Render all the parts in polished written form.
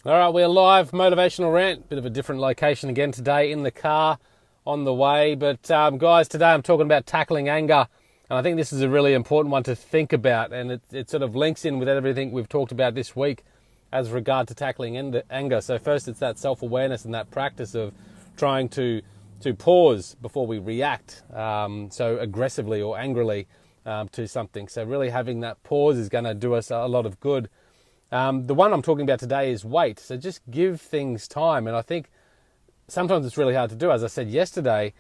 All right, we're live. Motivational Rant. Bit of a different location again today, in the car on the way. But guys, today I'm talking about tackling anger. And I think this is a really important one to think about. And it sort of links in with everything we've talked about this week as regard to tackling anger. So first, it's that self-awareness and that practice of trying to pause before we react so aggressively or angrily to something. So really having that pause is going to do us a lot of good. The one I'm talking about today is wait. So just give things time. And I think sometimes it's really hard to do. As I said yesterday,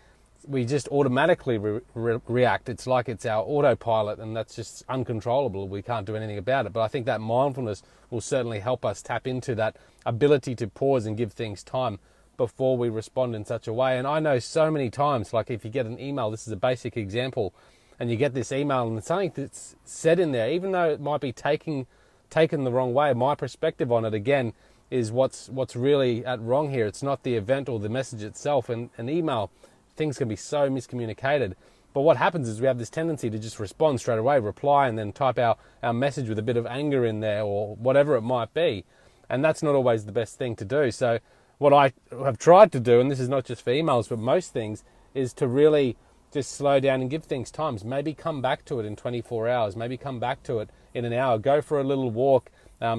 we just automatically react. It's like it's our autopilot, and that's just uncontrollable. We can't do anything about it. But I think that mindfulness will certainly help us tap into that ability to pause and give things time before we respond in such a way. And I know so many times, like if you get an email, this is a basic example, and you get this email and something that's said in there, even though it might be taken the wrong way, my perspective on it again is what's really at wrong here. It's not the event or the message itself. And an email, things can be so miscommunicated. But what happens is we have this tendency to just respond straight away, reply, and then type our message with a bit of anger in there or whatever it might be. And that's not always the best thing to do. So what I have tried to do, and this is not just for emails, but most things, is to really just slow down and give things time. Maybe come back to it in 24 hours. Maybe come back to it in an hour. Go for a little walk.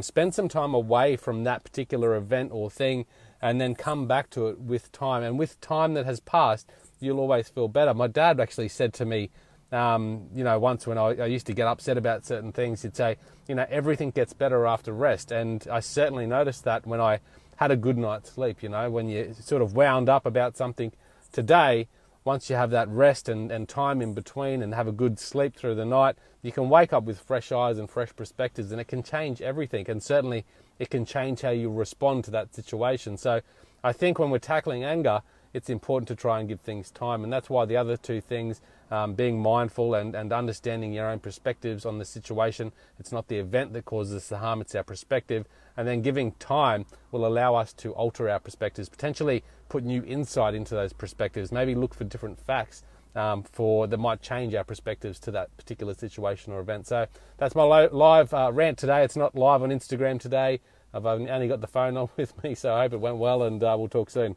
Spend some time away from that particular event or thing, and then come back to it with time. And with time that has passed, you'll always feel better. My dad actually said to me, once when I used to get upset about certain things, he'd say, everything gets better after rest. And I certainly noticed that when I had a good night's sleep. When you sort of wound up about something today, once you have that rest and time in between and have a good sleep through the night, you can wake up with fresh eyes and fresh perspectives, and it can change everything. And certainly it can change how you respond to that situation. So I think when we're tackling anger, it's important to try and give things time. And that's why the other two things, being mindful and understanding your own perspectives on the situation. It's not the event that causes us the harm, it's our perspective. And then giving time will allow us to alter our perspectives, potentially put new insight into those perspectives, maybe look for different facts that might change our perspectives to that particular situation or event. So that's my live rant today. It's not live on Instagram today. I've only got the phone on with me, so I hope it went well, and we'll talk soon.